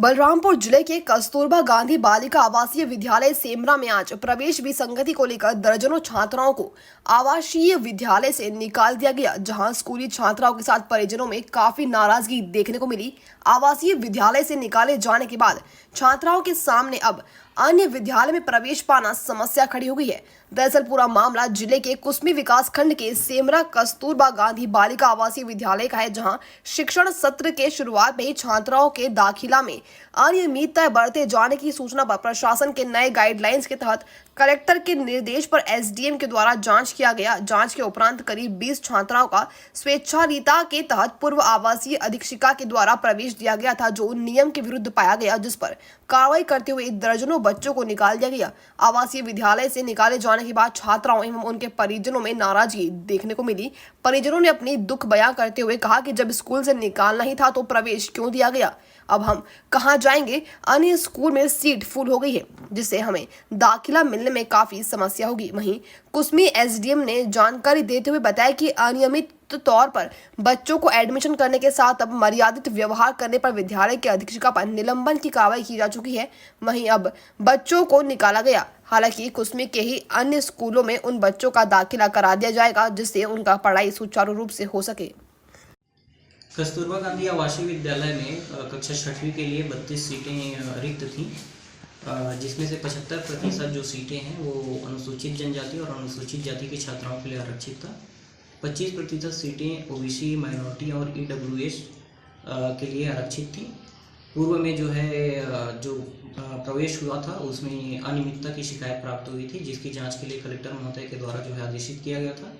बलरामपुर जिले के कस्तूरबा गांधी बालिका आवासीय विद्यालय सेमरा में आज प्रवेश विसंगति को लेकर दर्जनों छात्राओं को आवासीय विद्यालय से निकाल दिया गया, जहां स्कूली छात्राओं के साथ परिजनों में काफी नाराजगी देखने को मिली। आवासीय विद्यालय से निकाले जाने के बाद छात्राओं के सामने अब अन्य विद्यालय में प्रवेश पाना समस्या खड़ी हो गई है। दरअसल पूरा मामला जिले के कुसमी विकास खंड के सेमरा कस्तूरबा गांधी बालिका आवासीय विद्यालय का है, जहां शिक्षण सत्र के शुरुआत में ही छात्राओं के दाखिला में अनियमितता बरते जाने की सूचना पर प्रशासन के नए गाइडलाइंस के तहत कलेक्टर के निर्देश पर एसडीएम के द्वारा जांच किया गया। जांच के उपरांत करीब 20 छात्राओं का स्वेच्छारीता के तहत पूर्व आवासीय अधीक्षिका के द्वारा प्रवेश दिया गया था, जो नियम के विरुद्ध पाया गया, जिस पर कार्रवाई करते हुए दर्जनों बच्चों को निकाल दिया गया। आवासीय विद्यालय से निकाले जाने के बाद छात्राओं एवं उनके परिजनों में नाराजगी देखने को मिली। परिजनों ने अपनी दुख बयां करते हुए कहा कि जब स्कूल से निकालना ही था तो प्रवेश क्यों दिया गया, अब हम कहां जाएंगे, अन्य स्कूल में सीट फुल हो गई है, जिससे हमें दाखिला मिलने में काफी समस्या होगी। वहीं कुसमी एसडीएम ने जानकारी देते हुए बताया कि अनियमित तौर पर बच्चों को एडमिशन करने के साथ अब मर्यादित व्यवहार करने पर विद्यालय के अधीक्षिका पर निलंबन की कार्रवाई की जा चुकी है। वहीं अब बच्चों को निकाला गया। हालांकि कुसमी के ही अन्य स्कूलों में उन बच्चों का दाखिला करा दिया जाएगा, जिससे उनका पढ़ाई सुचारू रूप से हो सके। कस्तूरबा गांधी आवासीय विद्यालय में कक्षा 6वीं के लिए 32 सीटें रिक्त थीं, जिसमें से 75% जो सीटें हैं वो अनुसूचित जनजाति और अनुसूचित जाति की छात्राओं के लिए आरक्षित था। 25% सीटें ओबीसी, माइनॉरिटी और ईडब्ल्यूएस के लिए आरक्षित थी। पूर्व में जो प्रवेश हुआ था उसमें अनियमितता की शिकायत प्राप्त हुई थी, जिसकी जांच के लिए कलेक्टर महोदय के द्वारा आदेशित किया गया था।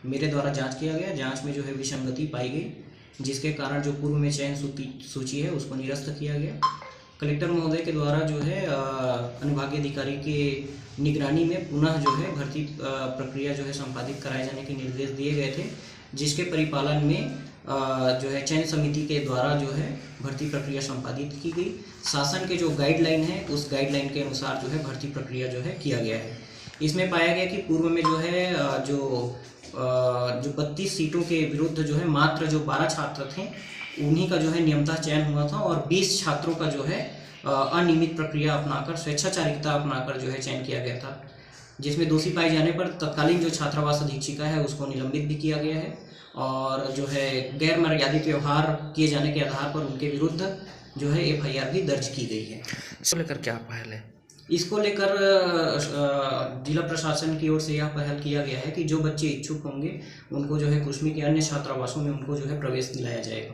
मेरे द्वारा जांच किया गया। जांच में विसंगति पाई गई, जिसके कारण जो पूर्व में चयन सूची है उसको निरस्त किया गया। कलेक्टर महोदय के द्वारा अनुभागीय अधिकारी के निगरानी में पुनः भर्ती प्रक्रिया संपादित कराए जाने के निर्देश दिए गए थे, जिसके परिपालन में चयन समिति के द्वारा भर्ती प्रक्रिया संपादित की गई। शासन के जो गाइडलाइन है उस गाइडलाइन के अनुसार भर्ती प्रक्रिया किया गया है। इसमें पाया गया कि पूर्व में जो 32 सीटों के विरुद्ध मात्र 12 छात्र थे, उन्हीं का नियमतः चयन हुआ था और 20 छात्रों का अनियमित प्रक्रिया अपनाकर स्वेच्छाचारिता अपनाकर चयन किया गया था, जिसमें दोषी पाए जाने पर तत्कालीन जो छात्रावास अधीक्षिका है उसको निलंबित भी किया गया है और गैर मर्यादित व्यवहार किए जाने के आधार पर उनके विरुद्ध एफआईआर भी दर्ज की गई है। इसको लेकर क्या पहल है? इसको लेकर जिला प्रशासन की ओर से यह पहल किया गया है कि जो बच्चे इच्छुक होंगे उनको कुसमी के अन्य छात्रावासों में उनको प्रवेश दिलाया जाएगा।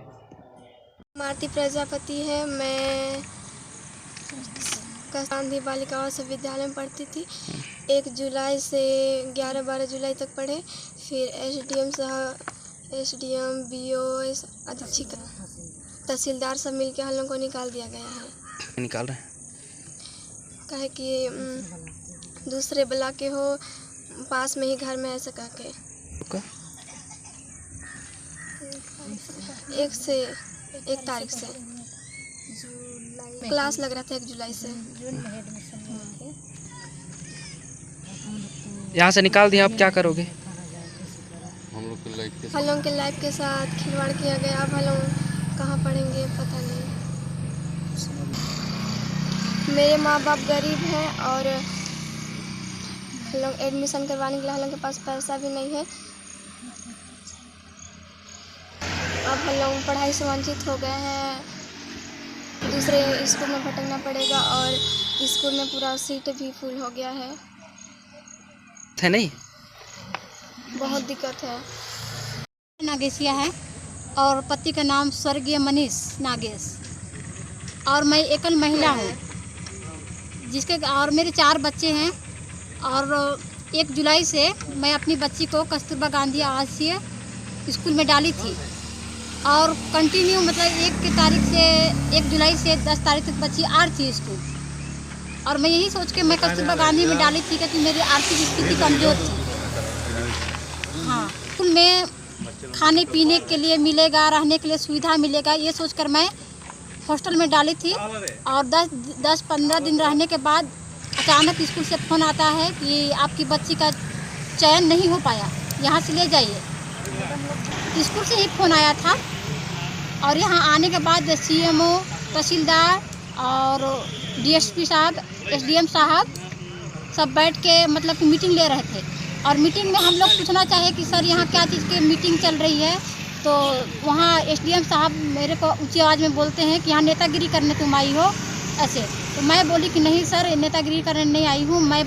मारती प्रजापति है। मैं गांधी बालिका आवासीय विद्यालय में पढ़ती थी। 1 जुलाई से 11-12 जुलाई तक पढ़े। फिर एसडीएम बीओ अधीक्षिका तहसीलदार सब मिलकर हम लोग को निकाल दिया गया है। निकाल रहे हैं कहे कि दूसरे ब्लॉक के हो, पास में ही घर में ऐसा कह के 1 तारीख से क्लास लग रहा था 1 जुलाई से। यहाँ से निकाल दिया, अब क्या करोगे? हम लोग के लाइफ के साथ खिलवाड़ किया गया। अब हम लोग कहाँ पढ़ेंगे पता नहीं। मेरे माँ बाप गरीब हैं और हम लोग एडमिशन करवाने के लिए हम लोग के पास पैसा भी नहीं है। अब हम लोग पढ़ाई से वंचित हो गए हैं। दूसरे स्कूल में भटकना पड़ेगा और स्कूल में पूरा सीट भी फुल हो गया है। नहीं, बहुत दिक्कत है। नागेशिया है और पति का नाम स्वर्गीय मनीष नागेश और मैं एकल महिला हूँ, और मेरे 4 बच्चे हैं और 1 जुलाई से मैं अपनी बच्ची को कस्तूरबा गांधी आवासीय स्कूल में डाली थी और कंटिन्यू 1 जुलाई से 10 तारीख तक बच्ची आ रही थी स्कूल। और मैं यही सोच के मैं कस्तूरबा गांधी में डाली थी क्योंकि मेरी आर्थिक स्थिति कमज़ोर थी। हाँ, स्कूल में खाने पीने के लिए मिलेगा, रहने के लिए सुविधा मिलेगा, ये सोचकर मैं हॉस्टल में डाली थी। और 10-15 दिन रहने के बाद अचानक स्कूल से फ़ोन आता है कि आपकी बच्ची का चयन नहीं हो पाया, यहाँ से ले जाइए। स्कूल से ही फ़ोन आया था और यहाँ आने के बाद सीएमओ, तहसीलदार और डीएसपी साहब, एसडीएम साहब सब बैठ के मतलब कि मीटिंग ले रहे थे। और मीटिंग में हम लोग पूछना चाहे कि सर यहाँ क्या चीज़ की मीटिंग चल रही है, तो वहाँ एसडीएम साहब मेरे को ऊंची आवाज़ में बोलते हैं कि यहाँ नेतागिरी करने तुम आई हो ऐसे। तो मैं बोली कि नहीं सर, नेतागिरी करने नहीं आई हूँ, मैं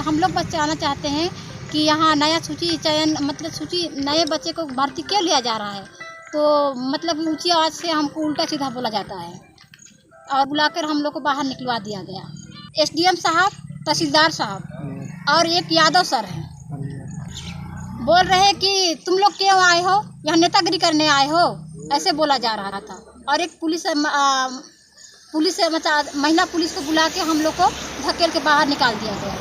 हम लोग बचाना चाहते हैं कि यहाँ नया सूची चयन मतलब सूची नए बच्चे को भर्ती क्यों लिया जा रहा है। तो मतलब ऊंची आवाज़ से हमको उल्टा सीधा बोला जाता है और बुलाकर हम लोग को बाहर निकलवा दिया गया। एसडीएम साहब, तहसीलदार साहब और एक यादव सर हैं, बोल रहे हैं कि तुम लोग क्यों आए हो, यहाँ नेतागिरी करने आए हो, ऐसे बोला जा रहा था। और एक महिला पुलिस को बुला के हम लोग को धकेल के बाहर निकाल दिया गया।